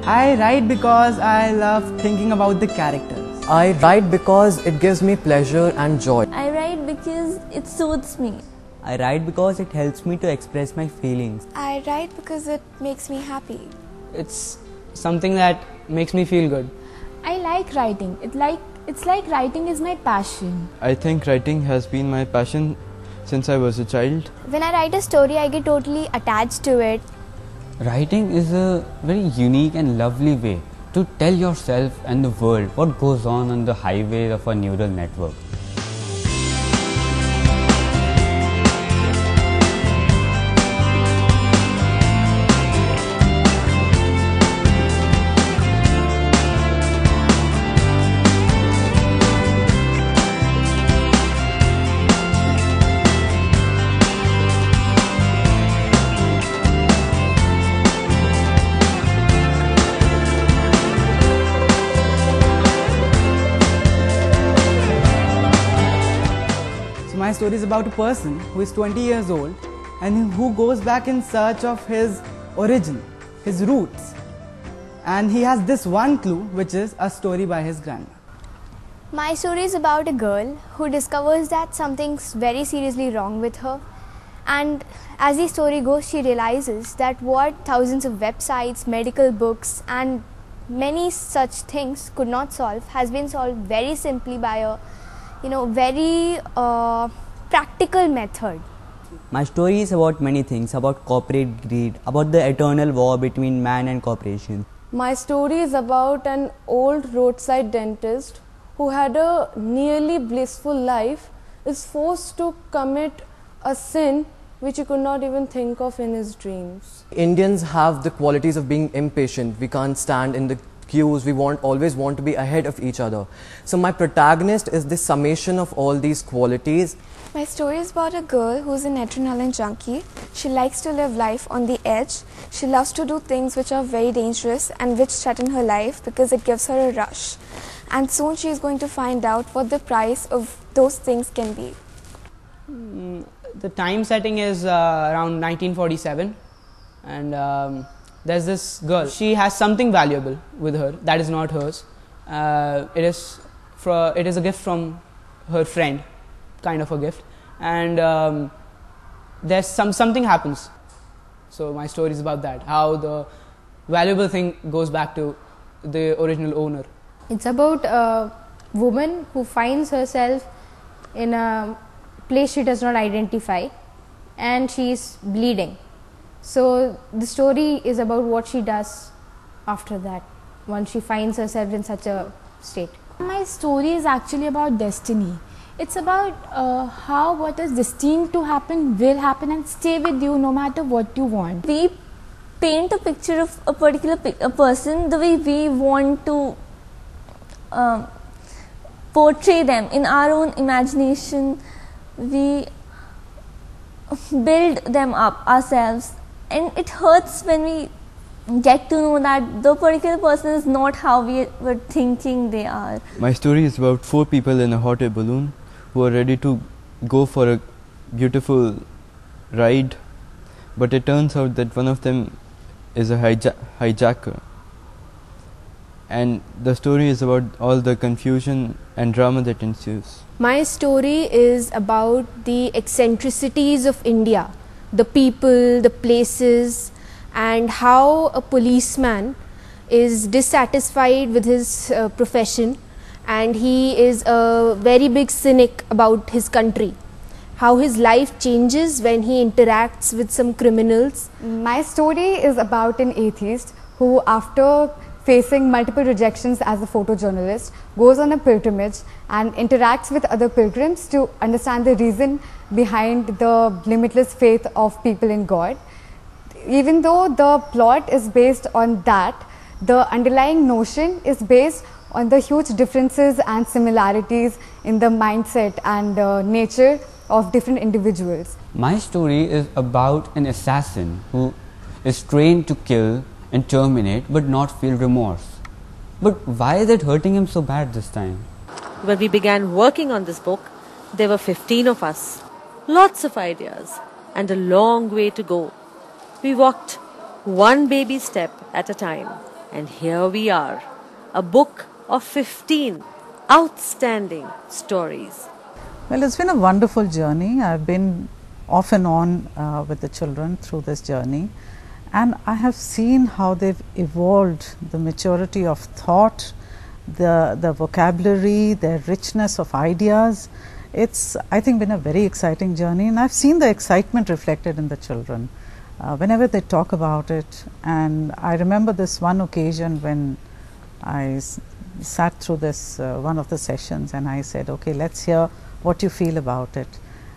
I write because I love thinking about the characters. I write because it gives me pleasure and joy. I write because it soothes me. I write because it helps me to express my feelings. I write because it makes me happy. It's something that makes me feel good. I like writing. It's like writing is my passion. I think writing has been my passion since I was a child. When I write a story, I get totally attached to it. Writing is a very unique and lovely way to tell yourself and the world what goes on the highways of a neural network. My story is about a person who is 20 years old and who goes back in search of his origin, his roots. And he has this one clue, which is a story by his grandma. My story is about a girl who discovers that something's very seriously wrong with her. And as the story goes, she realizes that what thousands of websites, medical books and many such things could not solve has been solved very simply by a very practical method. My story is about many things, about corporate greed, about the eternal war between man and corporation. My story is about an old roadside dentist who had a nearly blissful life, is forced to commit a sin which he could not even think of in his dreams. Indians have the qualities of being impatient. We can't stand in the queues, we always want to be ahead of each other. So my protagonist is the summation of all these qualities. My story is about a girl who's an adrenaline junkie. She likes to live life on the edge. She loves to do things which are very dangerous and which threaten her life because it gives her a rush. And soon she is going to find out what the price of those things can be. The time setting is around 1947 and there's this girl. She has something valuable with her that is not hers. It is a gift from her friend, kind of a gift, and there's something happens. So my story is about that, how the valuable thing goes back to the original owner. It's about a woman who finds herself in a place she does not identify and she is bleeding. So the story is about what she does after that, once she finds herself in such a state. My story is actually about destiny. It's about how what is destined to happen will happen and stay with you no matter what you want. We paint a picture of a particular person the way we want to portray them in our own imagination. We build them up ourselves. And it hurts when we get to know that the particular person is not how we were thinking they are. My story is about 4 people in a hot air balloon who are ready to go for a beautiful ride, but it turns out that one of them is a hijacker. And the story is about all the confusion and drama that ensues. My story is about the eccentricities of India. The people, the places, and how a policeman is dissatisfied with his profession and he is a very big cynic about his country. How his life changes when he interacts with some criminals. My story is about an atheist who, after facing multiple rejections as a photojournalist, goes on a pilgrimage and interacts with other pilgrims to understand the reason behind the limitless faith of people in God. Even though the plot is based on that, the underlying notion is based on the huge differences and similarities in the mindset and nature of different individuals. My story is about an assassin who is trained to kill and terminate but not feel remorse. But why is it hurting him so bad this time? When we began working on this book, there were 15 of us, lots of ideas and a long way to go. We walked one baby step at a time And here we are, a book of 15 outstanding stories. Well, it's been a wonderful journey. I've been off and on with the children through this journey, and I have seen how they've evolved, the maturity of thought, the vocabulary, their richness of ideas. It's, I think, been a very exciting journey, and I've seen the excitement reflected in the children whenever they talk about it. And I remember this one occasion when I sat through this one of the sessions, and I said, okay, let's hear what you feel about it.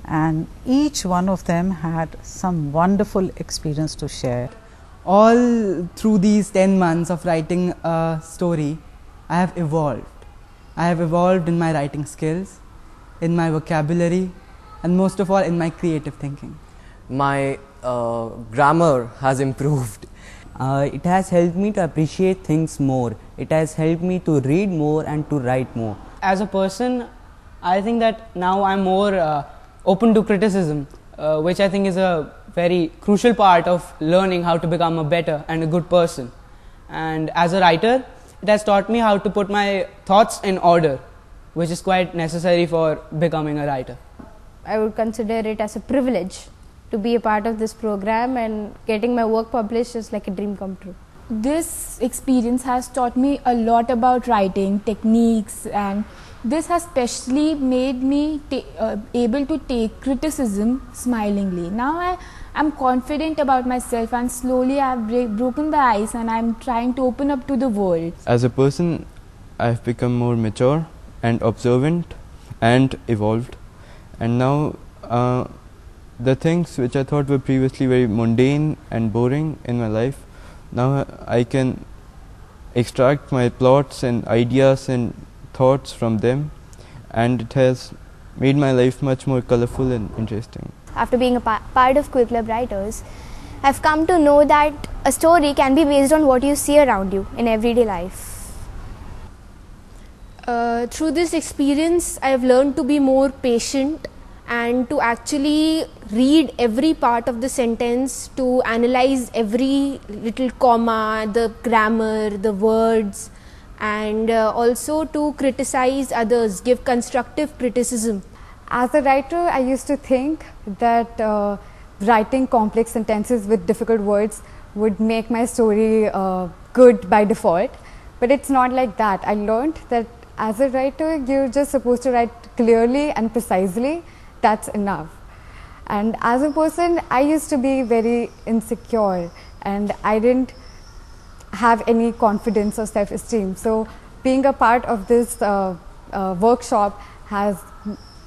And each one of them had some wonderful experience to share. All through these 10 months of writing a story, I have evolved. I have evolved in my writing skills, in my vocabulary, and most of all in my creative thinking. My grammar has improved. It has helped me to appreciate things more. It has helped me to read more and to write more. As a person, I think that now I'm more open to criticism, which I think is a very crucial part of learning how to become a better and a good person. And as a writer, it has taught me how to put my thoughts in order, which is quite necessary for becoming a writer. I would consider it as a privilege to be a part of this program, and getting my work published is like a dream come true. This experience has taught me a lot about writing techniques, and this has especially made me able to take criticism smilingly. Now I am confident about myself, and slowly I have broken the ice and I am trying to open up to the world. As a person, I have become more mature and observant and evolved, and now the things which I thought were previously very mundane and boring in my life, now I can extract my plots and ideas and thoughts from them, and it has made my life much more colorful and interesting. After being a part of Quill Club Writers, I've come to know that a story can be based on what you see around you in everyday life. Through this experience, I have learned to be more patient and to actually read every part of the sentence, to analyze every little comma, the grammar, the words, and also to criticize others, give constructive criticism. As a writer, I used to think that writing complex sentences with difficult words would make my story good by default, but it's not like that. I learned that as a writer, you're just supposed to write clearly and precisely. That's enough. And as a person, I used to be very insecure, and I didn't have any confidence or self-esteem. So being a part of this workshop has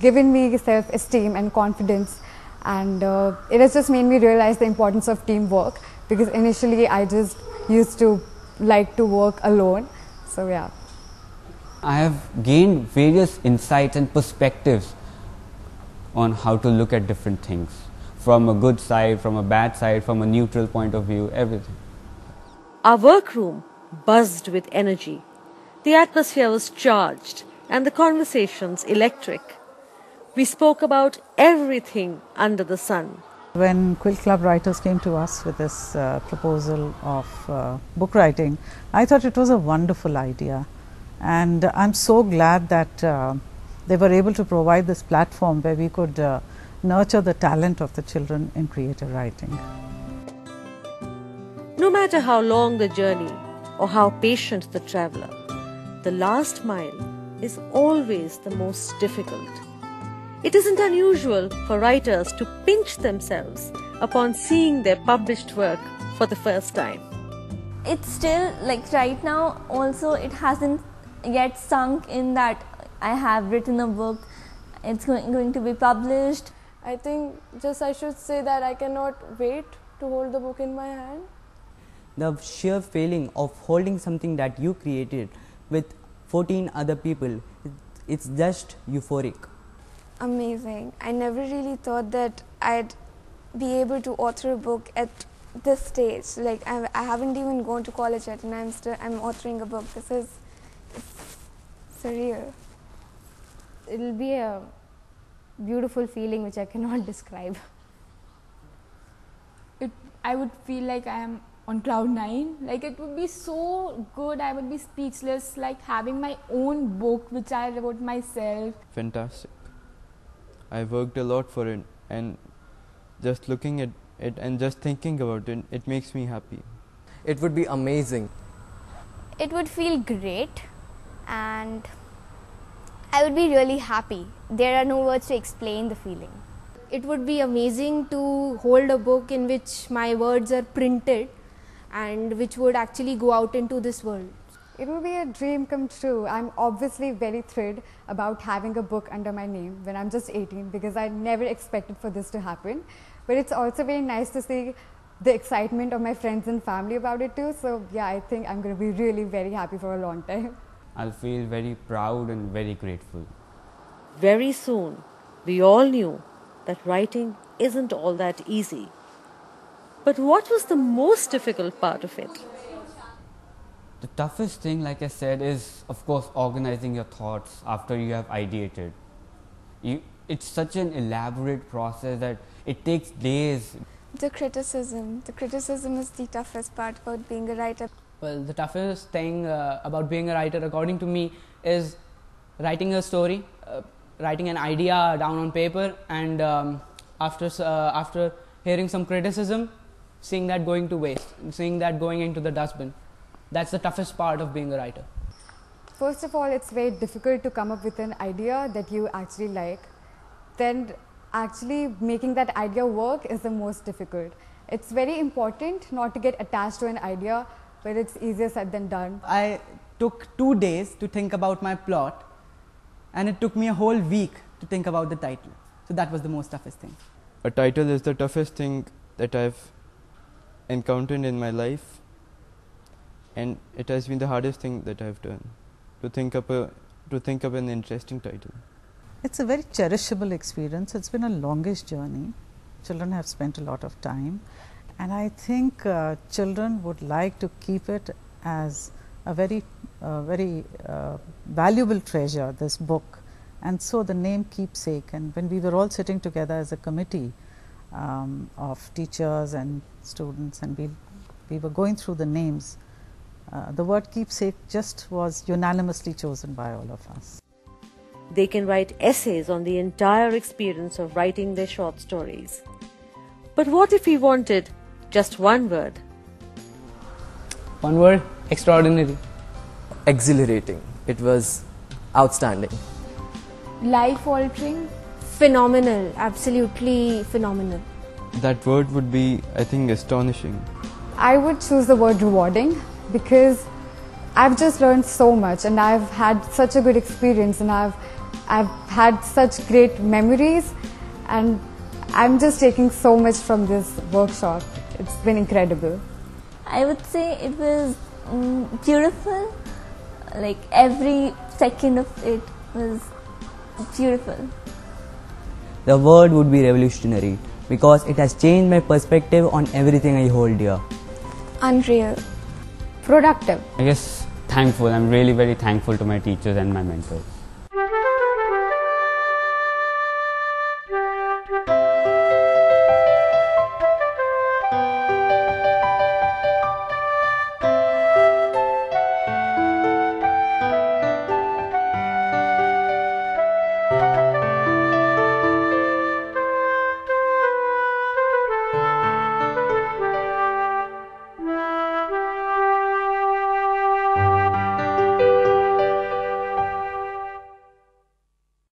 given me self-esteem and confidence, and it has just made me realize the importance of teamwork, because initially I just used to like to work alone. So yeah. I have gained various insights and perspectives on how to look at different things, from a good side, from a bad side, from a neutral point of view, everything. Our workroom buzzed with energy. The atmosphere was charged and the conversations electric. We spoke about everything under the sun. When Quill Club Writers came to us with this proposal of book writing, I thought it was a wonderful idea, and I'm so glad that they were able to provide this platform where we could nurture the talent of the children in creative writing. No matter how long the journey or how patient the traveler, the last mile is always the most difficult. It isn't unusual for writers to pinch themselves upon seeing their published work for the first time. It's still, like right now also, it hasn't yet sunk in that I have written a book, it's going to be published. I think just I should say that I cannot wait to hold the book in my hand. The sheer feeling of holding something that you created with 14 other people, it's just euphoric. Amazing. I never really thought that I'd be able to author a book at this stage. Like I haven't even gone to college yet, and I'm authoring a book. This is surreal. It'll be a beautiful feeling which I cannot describe. I would feel like I am on cloud 9. Like, it would be so good, I would be speechless, like having my own book which I wrote myself. Fantastic. I worked a lot for it, and just looking at it and just thinking about it, it makes me happy. It would be amazing. It would feel great, and I would be really happy. There are no words to explain the feeling. It would be amazing to hold a book in which my words are printed and which would actually go out into this world. It will be a dream come true. I'm obviously very thrilled about having a book under my name when I'm just 18, because I never expected for this to happen. But it's also very nice to see the excitement of my friends and family about it too. So yeah, I think I'm going to be really very happy for a long time. I'll feel very proud and very grateful. Very soon, we all knew that writing isn't all that easy. But what was the most difficult part of it? The toughest thing, like I said, is of course organizing your thoughts after you have ideated. It's such an elaborate process that it takes days. The criticism is the toughest part about being a writer. Well, the toughest thing about being a writer, according to me, is writing a story, writing an idea down on paper, and after hearing some criticism, seeing that going to waste, seeing that going into the dustbin. That's the toughest part of being a writer. First of all, it's very difficult to come up with an idea that you actually like. Then actually making that idea work is the most difficult. It's very important not to get attached to an idea, but it's easier said than done. I took 2 days to think about my plot, and it took me a whole week to think about the title. So that was the most toughest thing. A title is the toughest thing that I've encountered in my life, and it has been the hardest thing that I've done, to think up an interesting title. It's a very cherishable experience. It's been a longish journey. Children have spent a lot of time, and I think children would like to keep it as a very valuable treasure, this book. And so the name Keepsake, and when we were all sitting together as a committee of teachers and students, and we were going through the names, the word Keepsake just was unanimously chosen by all of us. They can write essays on the entire experience of writing their short stories. But what if we wanted just one word? One word: extraordinary. Exhilarating. It was outstanding. Life-altering. Phenomenal, absolutely phenomenal. That word would be, I think, astonishing. I would choose the word rewarding, because I've just learned so much, and I've had such a good experience, and I've had such great memories, and I'm just taking so much from this workshop. It's been incredible. I would say it was beautiful. Like, every second of it was beautiful. The word would be revolutionary, because it has changed my perspective on everything I hold dear. Unreal. Productive. I guess thankful. I'm really very thankful to my teachers and my mentors.